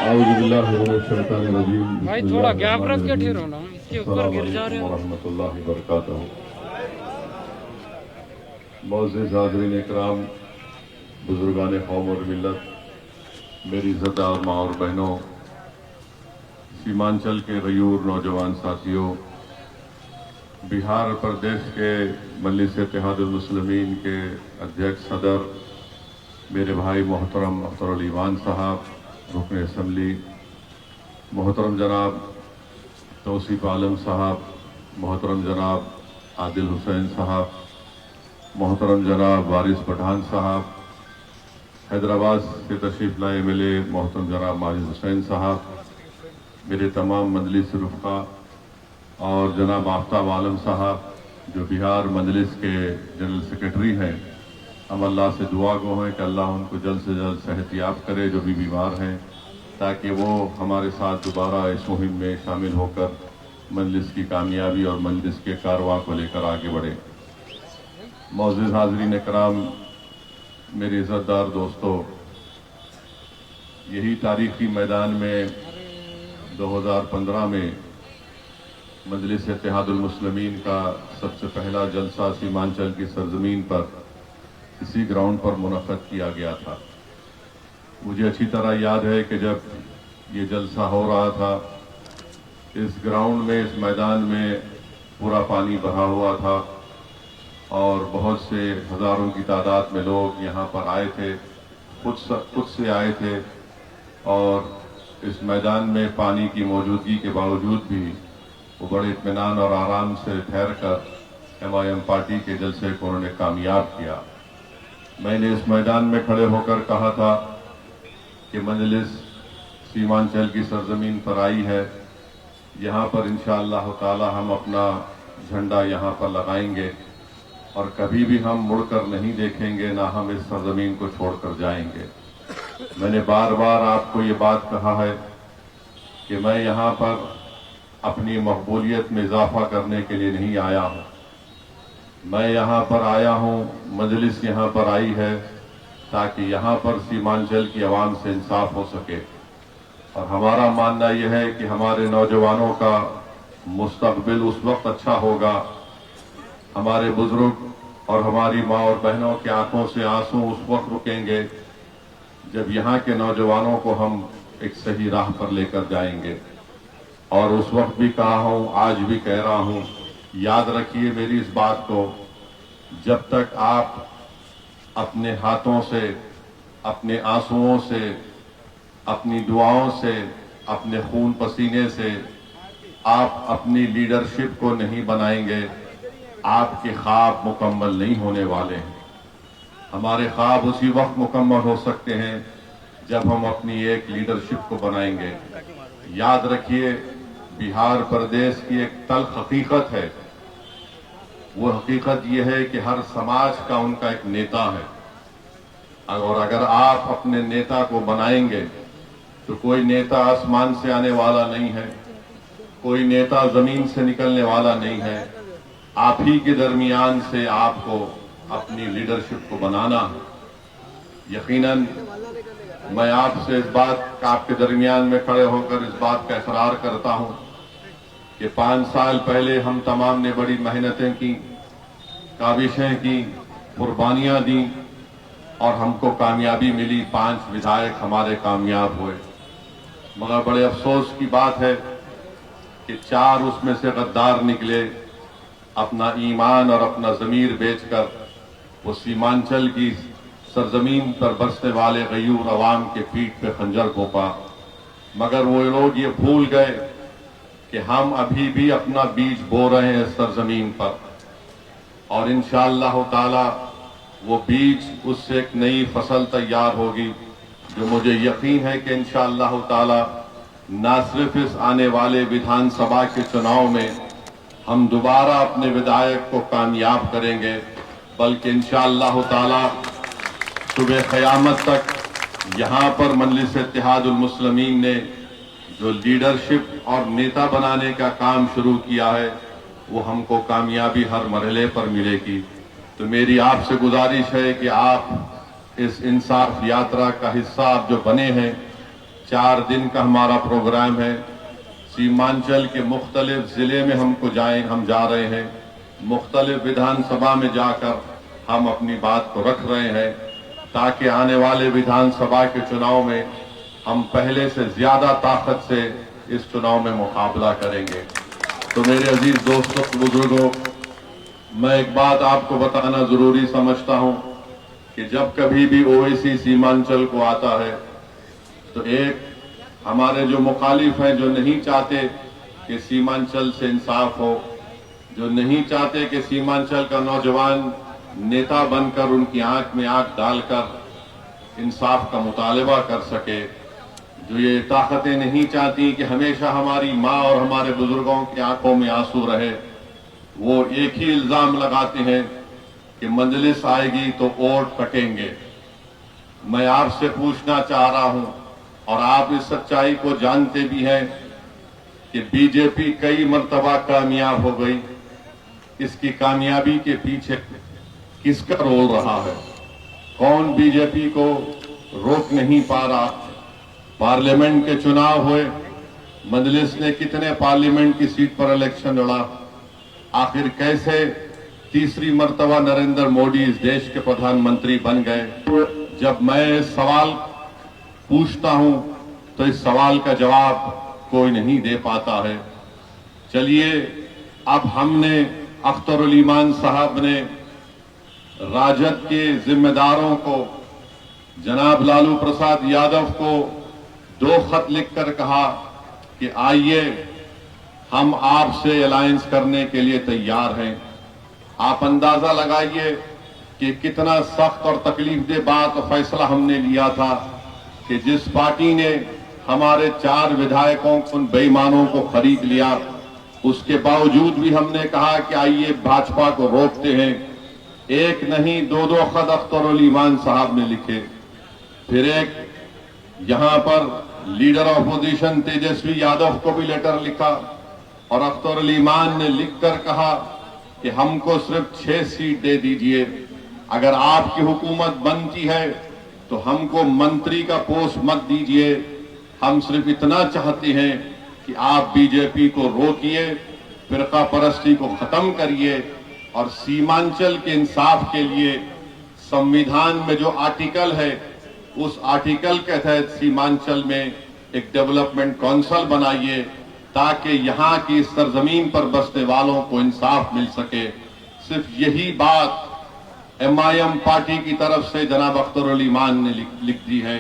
اعوذ باللہ من الشیطان الرجیم بھائی بسم تھوڑا اللہ گیپ الرحمن رکھ کے الرحیم ٹھہرو نا، اس کے اوپر السلام گر جا رہے علیکم ہو۔ ورحمۃ اللہ وبرکاتہ۔ معزز حاضرین اکرام، بزرگان قوم اور ملت، میری عزتدار ماں اور بہنوں، سیمانچل کے غیور نوجوان ساتھیوں، بہار پردیش کے مجلس اتحاد المسلمین کے ادھیکش صدر میرے بھائی محترم اختر علی وان صاحب، رکن اسمبلی، محترم جناب توصیف عالم صاحب، محترم جناب عادل حسین صاحب، محترم جناب وارث پٹھان صاحب، حیدرآباد سے تشریف لائے ملے محترم جناب ماجد حسین صاحب، میرے تمام مجلس رفقا اور جناب آفتاب عالم صاحب جو بہار مجلس کے جنرل سیکرٹری ہیں، ہم اللہ سے دعا گو ہیں کہ اللہ ان کو جلد سے جلد صحت یاب کرے جو بھی بیمار ہیں، تاکہ وہ ہمارے ساتھ دوبارہ اس مہم میں شامل ہو کر مجلس کی کامیابی اور مجلس کے کاررواں کو لے کر آگے بڑھے۔ معزز حاضرین کرام، میرے عزتدار دوستو، یہی تاریخی میدان میں 2015 میں مجلس اتحاد المسلمین کا سب سے پہلا جلسہ سیمانچل کی سرزمین پر اسی گراؤنڈ پر منعقد کیا گیا تھا۔ مجھے اچھی طرح یاد ہے کہ جب یہ جلسہ ہو رہا تھا، اس گراؤنڈ میں، اس میدان میں پورا پانی بھرا ہوا تھا اور بہت سے ہزاروں کی تعداد میں لوگ یہاں پر آئے تھے، خود سے آئے تھے، اور اس میدان میں پانی کی موجودگی کے باوجود بھی وہ بڑے اطمینان اور آرام سے ٹھہر کر MIM پارٹی کے جلسے کو انہوں نے کامیاب کیا۔ میں نے اس میدان میں کھڑے ہو کر کہا تھا کہ مجلس سیمانچل کی سرزمین پر آئی ہے، یہاں پر انشاءاللہ تعالی ہم اپنا جھنڈا یہاں پر لگائیں گے اور کبھی بھی ہم مڑ کر نہیں دیکھیں گے، نہ ہم اس سرزمین کو چھوڑ کر جائیں گے۔ میں نے بار بار آپ کو یہ بات کہا ہے کہ میں یہاں پر اپنی مقبولیت میں اضافہ کرنے کے لیے نہیں آیا ہوں، میں یہاں پر آیا ہوں، مجلس یہاں پر آئی ہے تاکہ یہاں پر سیمانچل کی عوام سے انصاف ہو سکے، اور ہمارا ماننا یہ ہے کہ ہمارے نوجوانوں کا مستقبل اس وقت اچھا ہوگا، ہمارے بزرگ اور ہماری ماں اور بہنوں کی آنکھوں سے آنسو اس وقت رکیں گے جب یہاں کے نوجوانوں کو ہم ایک صحیح راہ پر لے کر جائیں گے۔ اور اس وقت بھی کہا ہوں، آج بھی کہہ رہا ہوں، یاد رکھیے میری اس بات کو، جب تک آپ اپنے ہاتھوں سے، اپنے آنسوؤں سے، اپنی دعاؤں سے، اپنے خون پسینے سے آپ اپنی لیڈرشپ کو نہیں بنائیں گے، آپ کے خواب مکمل نہیں ہونے والے ہیں۔ ہمارے خواب اسی وقت مکمل ہو سکتے ہیں جب ہم اپنی ایک لیڈرشپ کو بنائیں گے۔ یاد رکھیے، بہار پردیش کی ایک تلخ حقیقت ہے، وہ حقیقت یہ ہے کہ ہر سماج کا ان کا ایک نیتا ہے، اور اگر آپ اپنے نیتا کو بنائیں گے تو کوئی نیتا آسمان سے آنے والا نہیں ہے، کوئی نیتا زمین سے نکلنے والا نہیں ہے، آپ ہی کے درمیان سے آپ کو اپنی لیڈرشپ کو بنانا ہے۔ یقیناً میں آپ سے اس بات، آپ کے درمیان میں کھڑے ہو کر اس بات کا اقرار کرتا ہوں کہ 5 سال پہلے ہم تمام نے بڑی محنتیں کی، کاوشیں کی، قربانیاں دیں، اور ہم کو کامیابی ملی، 5 ودھائک ہمارے کامیاب ہوئے، مگر بڑے افسوس کی بات ہے کہ 4 اس میں سے غدار نکلے، اپنا ایمان اور اپنا ضمیر بیچ کر وہ سیمانچل کی سرزمین پر بسنے والے غیور عوام کے پیٹھ پہ خنجر گھونپا، مگر وہ لوگ یہ بھول گئے کہ ہم ابھی بھی اپنا بیج بو رہے ہیں اس سرزمین پر، اور انشاءاللہ تعالی وہ بیج، اس سے ایک نئی فصل تیار ہوگی، جو مجھے یقین ہے کہ انشاءاللہ تعالی نہ صرف اس آنے والے ویدھان سبھا کے چناؤ میں ہم دوبارہ اپنے ودھائک کو کامیاب کریں گے، بلکہ انشاءاللہ تعالی صبح قیامت تک یہاں پر مجلس اتحاد المسلمین نے جو لیڈرشپ اور نیتا بنانے کا کام شروع کیا ہے، وہ ہم کو کامیابی ہر مرحلے پر ملے گی۔ تو میری آپ سے گزارش ہے کہ آپ اس انصاف یاترا کا حصہ آپ جو بنے ہیں، 4 दिन का हमारा प्रोग्राम है। सीमांचल के मुख्तलिफ ज़िले में हम जा रहे हैं। मुख्तलिफ विधानसभा में जाकर हम अपनी बात को रख रहे हैं, ताकि आने वाले विधानसभा के चुनाव में हम पहले से ज़्यादा ताकत से इस चुनाव में मुकाबला करेंगे। तो मेरे अजीज दोस्तों, बुजुर्गों, मैं एक बात आपको बताना ज़रूरी समझता हूं कि जब कभी भी ओवैसी सीमांचल को आता है तो एक हमारे जो मुखालिफ हैं, जो नहीं चाहते कि सीमांचल से इंसाफ हो, जो नहीं चाहते कि सीमांचल का नौजवान नेता बनकर उनकी आंख में आंख डालकर इंसाफ का मुतालबा कर सके, जो ये ताकतें नहीं चाहती कि हमेशा हमारी माँ और हमारे बुजुर्गों की आंखों में आंसू रहे, वो एक ही इल्जाम लगाते हैं कि मजलिस आएगी तो वोट कटेंगे। मैं आपसे पूछना चाह रहा हूं, और आप इस सच्चाई को जानते भी हैं, कि बीजेपी कई मर्तबा कामयाब हो गई। इसकी कामयाबी के पीछे किसका रोल रहा है? कौन बीजेपी को रोक नहीं पा रहा? पार्लियामेंट के चुनाव हुए, मजलिस ने कितने पार्लियामेंट की सीट पर इलेक्शन लड़ा? आखिर कैसे तीसरी मर्तबा नरेंद्र मोदी इस देश के प्रधानमंत्री बन गए? जब मैं इस सवाल पूछता हूं तो इस सवाल का जवाब कोई नहीं दे पाता है। चलिए, अब हमने अख्तरुल ईमान साहब ने राजद के जिम्मेदारों को, जनाब लालू प्रसाद यादव को 2 खत लिखकर कहा कि आइए हम आपसे अलायंस करने के लिए तैयार हैं। आप अंदाजा लगाइए कि कितना सख्त और तकलीफदेह बात और फैसला हमने लिया था कि जिस पार्टी ने हमारे 4 विधायकों उन बेईमानों को खरीद लिया, उसके बावजूद भी हमने कहा कि आइए भाजपा को रोकते हैं। एक नहीं 2 खत अख्तरुल ईमान साहब ने लिखे। फिर एक यहां पर लीडर ऑपोजिशन तेजस्वी यादव को भी लेटर लिखा और अख्तरुल ईमान ने लिखकर कहा कि हमको सिर्फ 6 सीट दे दीजिए, अगर आपकी हुकूमत बनती है तो हमको मंत्री का पोस्ट मत दीजिए, हम सिर्फ इतना चाहते हैं कि आप बीजेपी को रोकिए, फिरका परस्ती को खत्म करिए और सीमांचल के इंसाफ के लिए संविधान में जो आर्टिकल है, उस आर्टिकल के तहत सीमांचल में एक डेवलपमेंट काउंसिल बनाइए, ताकि यहाँ की सरजमीन पर बसने वालों को इंसाफ मिल सके। सिर्फ यही बात MIM पार्टी की तरफ से जनाब अख्तरुल ईमान ने लिख दी है।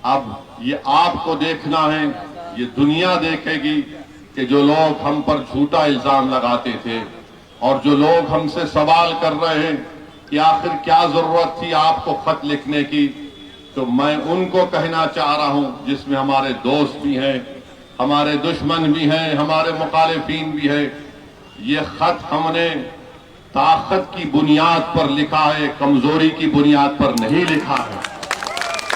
अब ये आपको देखना है, ये दुनिया देखेगी कि जो लोग हम पर झूठा इल्जाम लगाते थे और जो लोग हमसे सवाल कर रहे हैं कि आखिर क्या जरूरत थी आपको खत लिखने की, तो मैं उनको कहना चाह रहा हूं, जिसमें हमारे दोस्त भी हैं, हमारे दुश्मन भी हैं, हमारे मुखालिफिन भी हैं, ये खत हमने ताकत की बुनियाद पर लिखा है, कमजोरी की बुनियाद पर नहीं लिखा है।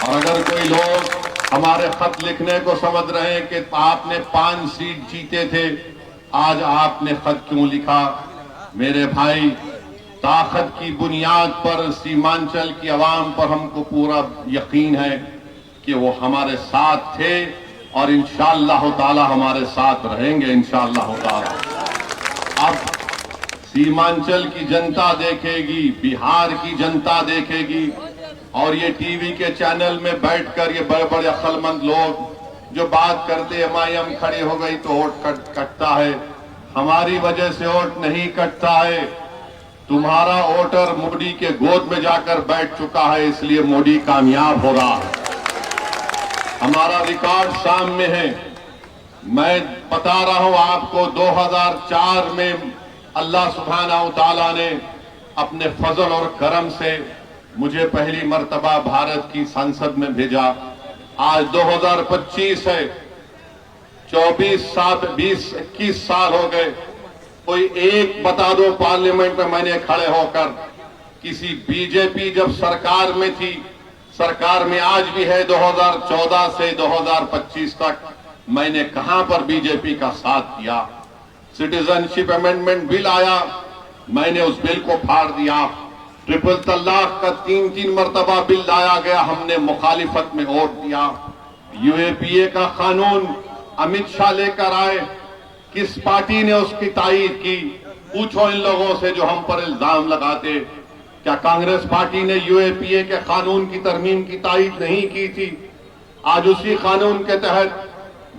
और अगर कोई लोग हमारे खत लिखने को समझ रहे हैं कि आपने 5 सीट जीते थे, आज आपने खत क्यों लिखा? मेरे भाई, ताकत की बुनियाद पर सीमांचल की आवाम पर हमको पूरा यकीन है कि वो हमारे साथ थे और इंशाअल्लाह ताला हमारे साथ रहेंगे इंशाअल्लाह ताला। अब सीमांचल की जनता देखेगी, बिहार की जनता देखेगी, और ये टीवी के चैनल में बैठकर ये बड़े बड़े अक्लमंद लोग जो बात करते MIM खड़ी हो गई तो वोट कटता है। हमारी वजह से वोट नहीं कटता है, तुम्हारा वोटर मोदी के गोद में जाकर बैठ चुका है, इसलिए मोदी कामयाब हो रहा है। हमारा रिकॉर्ड सामने है। मैं बता रहा हूं आपको, 2004 में अल्लाह सुब्हानहू व तआला ने अपने फजल और करम से मुझे पहली मर्तबा भारत की संसद में भेजा। आज 2025 है, 21 साल हो गए। कोई एक बता दो पार्लियामेंट में मैंने खड़े होकर किसी बीजेपी जब सरकार में थी, सरकार में आज भी है 2014 से 2025 तक, मैंने कहां पर बीजेपी का साथ दिया? सिटीजनशिप अमेंडमेंट बिल आया, मैंने उस बिल को फाड़ दिया। ट्रिपल तलाक का 3 मर्तबा बिल लाया गया, हमने मुखालिफत में वोट दिया। यूएपीए का कानून अमित शाह लेकर आए, किस पार्टी ने उसकी तायीद की? पूछो इन लोगों से जो हम पर इल्जाम लगाते, क्या कांग्रेस पार्टी ने यूएपीए के कानून की तरमीम की तायीद नहीं की थी? आज उसी कानून के तहत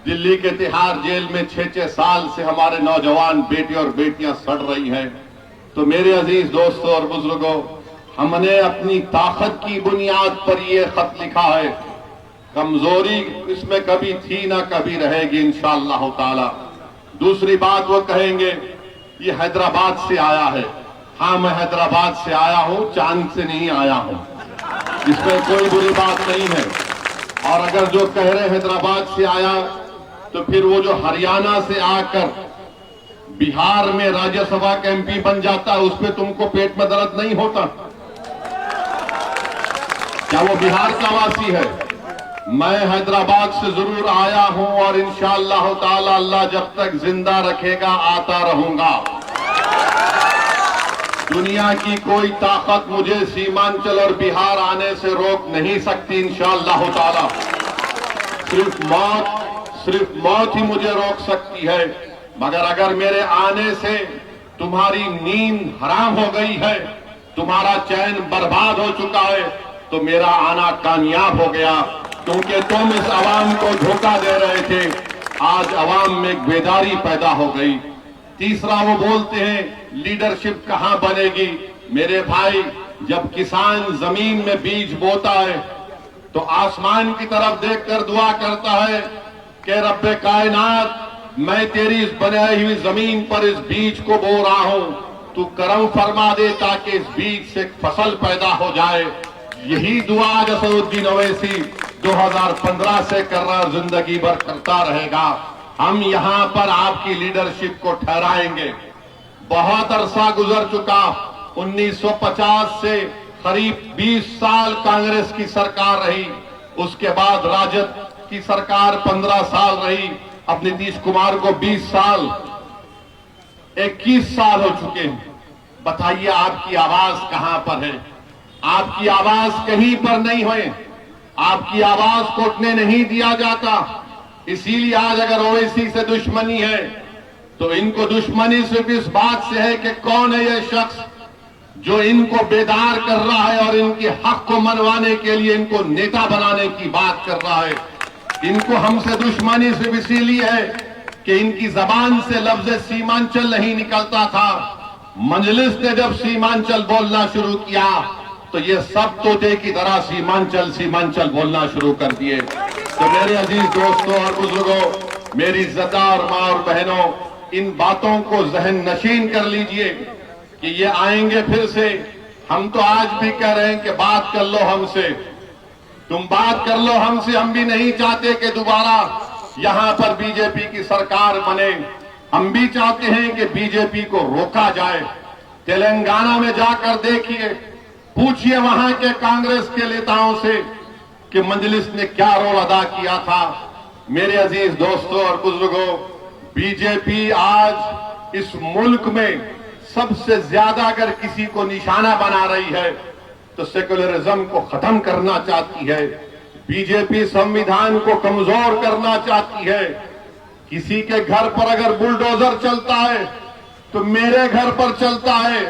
दिल्ली के तिहाड़ जेल में 6-6 साल से हमारे नौजवान बेटे और बेटियां सड़ रही हैं। तो मेरे अजीज दोस्तों और बुजुर्गों, हमने अपनी ताकत की बुनियाद पर ये खत लिखा है। कमजोरी इसमें कभी थी ना कभी रहेगी इंशाअल्लाह ताला। दूसरी बात वो कहेंगे ये हैदराबाद से आया है। हाँ, मैं हैदराबाद से आया हूं, चांद से नहीं आया हूं, इसमें कोई बुरी बात नहीं है। और अगर जो कह रहे हैदराबाद से आया, तो फिर वो जो हरियाणा से आकर बिहार में राज्यसभा का एमपी बन जाता है, उसमें तुमको पेट में दर्द नहीं होता? क्या वो बिहार का वासी है? मैं हैदराबाद से जरूर आया हूं और इंशाअल्लाह ताला अल्लाह जब तक जिंदा रखेगा आता रहूंगा। दुनिया की कोई ताकत मुझे सीमांचल और बिहार आने से रोक नहीं सकती इंशाअल्लाह ताला। सिर्फ मौत ही मुझे रोक सकती है। मगर अगर मेरे आने से तुम्हारी नींद हराम हो गई है, तुम्हारा चैन बर्बाद हो चुका है, तो मेरा आना कामयाब हो गया, क्योंकि तुम इस आवाम को धोखा दे रहे थे। आज आवाम में बेदारी पैदा हो गई। तीसरा वो बोलते हैं लीडरशिप कहां बनेगी? मेरे भाई, जब किसान जमीन में बीज बोता है तो आसमान की तरफ देखकर दुआ करता है कि रब्बे कायनात, मैं तेरी इस बनाई हुई जमीन पर इस बीज को बो रहा हूं, तू करम फरमा दे ताकि इस बीज से फसल पैदा हो जाए। यही दुआ असदुद्दीन ओवैसी 2015 से कर रहा, जिंदगी भर करता रहेगा। हम यहां पर आपकी लीडरशिप को ठहराएंगे। बहुत अरसा गुजर चुका, 1950 से करीब 20 साल कांग्रेस की सरकार रही, उसके बाद राजद की सरकार 15 साल रही, अब नीतीश कुमार को 20 साल, 21 साल हो चुके हैं। बताइए आपकी आवाज कहां पर है? आपकी आवाज कहीं पर नहीं हुई, आपकी आवाज को उठने नहीं दिया जाता। इसीलिए आज अगर ओवैसी से दुश्मनी है तो इनको दुश्मनी सिर्फ इस बात से है कि कौन है ये शख्स जो इनको बेदार कर रहा है और इनके हक को मनवाने के लिए इनको नेता बनाने की बात कर रहा है। इनको हमसे दुश्मनी सिर्फ इसीलिए है कि इनकी जबान से लफ्ज सीमांचल नहीं निकलता था। मजलिस ने जब सीमांचल बोलना शुरू किया तो ये सब तोते की तरह सीमांचल सीमांचल बोलना शुरू कर दिए। तो मेरे अजीज दोस्तों और बुजुर्गों, मेरी इज्जतदार मां और बहनों, इन बातों को जहन नशीन कर लीजिए कि ये आएंगे फिर से। हम तो आज भी कह रहे हैं कि बात कर लो हमसे, तुम बात कर लो हमसे। हम भी नहीं चाहते कि दोबारा यहां पर बीजेपी की सरकार बने। हम भी चाहते हैं कि बीजेपी को रोका जाए। तेलंगाना में जाकर देखिए, पूछिए वहां के कांग्रेस के नेताओं से कि मजलिस ने क्या रोल अदा किया था। मेरे अजीज दोस्तों और बुजुर्गों, बीजेपी आज इस मुल्क में सबसे ज्यादा अगर किसी को निशाना बना रही है तो सेकुलरिज्म को खत्म करना चाहती है। बीजेपी संविधान को कमजोर करना चाहती है। किसी के घर पर अगर बुलडोजर चलता है तो मेरे घर पर चलता है।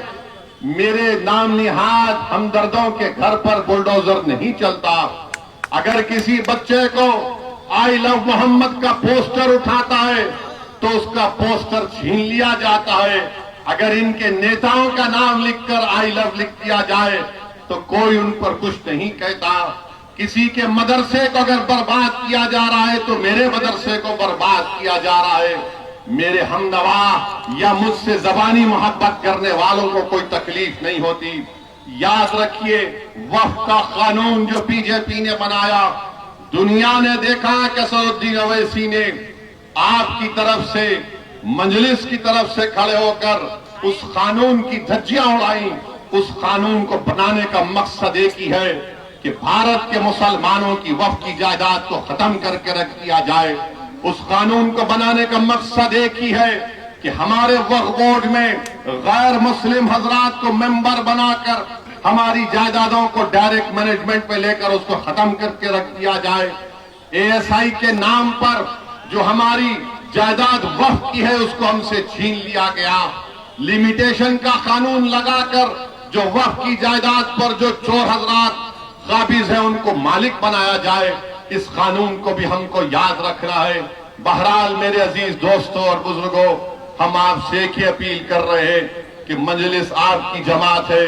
मेरे नाम निहाद हमदर्दों के घर पर बुलडोजर नहीं चलता। अगर किसी बच्चे को आई लव मोहम्मद का पोस्टर उठाता है तो उसका पोस्टर छीन लिया जाता है। अगर इनके नेताओं का नाम लिखकर आई लव लिख दिया जाए तो कोई उन पर कुछ नहीं कहता। किसी के मदरसे को अगर बर्बाद किया जा रहा है तो मेरे मदरसे को बर्बाद किया जा रहा है। मेरे हमनवा या मुझसे जबानी मोहब्बत करने वालों को कोई तकलीफ नहीं होती। याद रखिए, वक्फ का कानून जो बीजेपी ने बनाया, दुनिया ने देखा कि असदुद्दीन ओवैसी ने आपकी तरफ से, मजलिस की तरफ से खड़े होकर उस कानून की धज्जियां उड़ाई। उस कानून को बनाने का मकसद एक ही है कि भारत के मुसलमानों की वक्फ की जायदाद को खत्म करके रख दिया जाए। उस कानून को बनाने का मकसद एक ही है कि हमारे वक्फ बोर्ड में गैर मुस्लिम हजरात को मेंबर बनाकर हमारी जायदादों को डायरेक्ट मैनेजमेंट पे लेकर उसको खत्म करके रख दिया जाए। ASI کے نام پر جو ہماری جائیداد وقف کی ہے اس کو ہم سے چھین لیا گیا. لمیٹیشن کا قانون لگا کر جو وقف کی جائیداد پر جو چور حضرات قابض ہیں ان کو مالک بنایا جائے. اس قانون کو بھی ہم کو یاد رکھنا ہے. بہرحال میرے عزیز دوستوں اور بزرگوں، ہم آپ سے ایک ہی اپیل کر رہے ہیں کہ مجلس آپ کی جماعت ہے،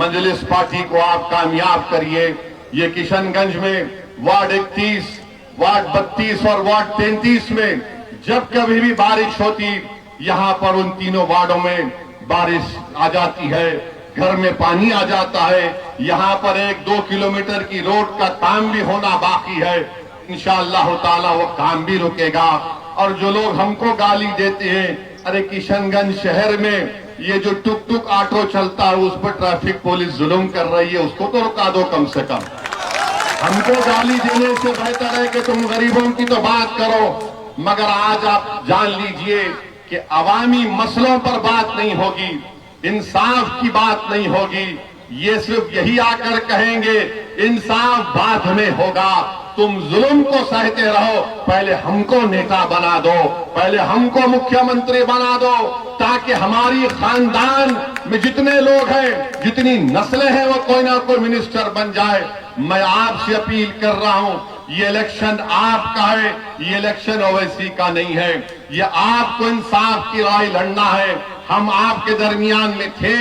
مجلس پارٹی کو آپ کامیاب کریے. یہ کشن گنج میں وارڈ 31، وارڈ 32 اور وارڈ 33 میں جب کبھی بھی بارش ہوتی، یہاں پر ان تینوں وارڈوں میں بارش آ جاتی ہے، گھر میں پانی آ جاتا ہے. یہاں پر 1-2 کلومیٹر کی روڈ کا کام بھی ہونا باقی ہے. انشاءاللہ تعالی وہ کام بھی رکے گا. اور جو لوگ ہم کو گالی دیتے ہیں، ارے کشن گنج شہر میں یہ جو ٹک ٹک آٹو چلتا ہے اس پر ٹریفک پولیس ظلم کر رہی ہے، اس کو تو رکا دو کم سے کم. ہم کو گالی دینے سے بہتر ہے کہ تم غریبوں کی تو بات کرو. مگر آج آپ جان لیجئے کہ عوامی مسئلوں پر بات نہیں ہوگی، انصاف کی بات نہیں ہوگی. یہ صرف یہی آ کر کہیں گے انصاف بعد میں ہوگا. تم ظلم کو سہتے رہو، پہلے ہم کو نیتا بنا دو، پہلے ہم کو مکھیہ منتری بنا دو، تاکہ ہماری خاندان میں جتنے لوگ ہیں، جتنی نسلیں ہیں، وہ کوئی نہ کوئی منسٹر بن جائے. میں آپ سے اپیل کر رہا ہوں، یہ الیکشن آپ کا ہے، یہ الیکشن اویسی کا نہیں ہے. یہ آپ کو انصاف کی لڑائی لڑنا ہے. ہم آپ کے درمیان میں تھے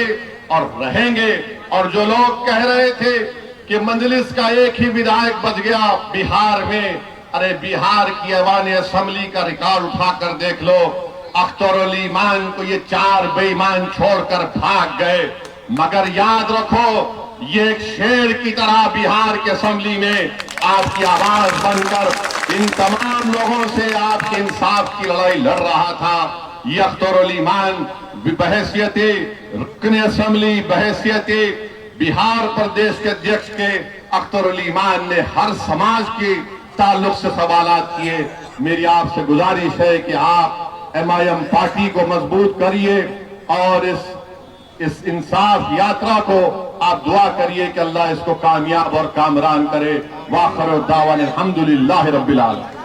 اور رہیں گے. اور جو لوگ کہہ رہے تھے کہ مجلس کا ایک ہی ودھائک بچ گیا بہار میں، ارے بہار کی ایوان اسمبلی کا ریکارڈ اٹھا کر دیکھ لو. اختر علی ایمان کو یہ 4 بے ایمان چھوڑ کر بھاگ گئے. مگر یاد رکھو، یہ ایک شیر کی طرح بہار کے اسمبلی میں آپ کی آواز بن کر ان تمام لوگوں سے آپ کے انصاف کی لڑائی لڑ رہا تھا. یہ اختر علی ایمان بحیثیت رکن اسمبلی، بحیثیت بہار پردیش کے ادھیکش کے اختر علی ایمان نے ہر سماج کے تعلق سے سوالات کیے. میری آپ سے گزارش ہے کہ آپ MIM پارٹی کو مضبوط کریے اور اس انصاف یاترا کو آپ دعا کریے کہ اللہ اس کو کامیاب اور کامران کرے. وآخر دعوانا الحمدللہ رب العالمین.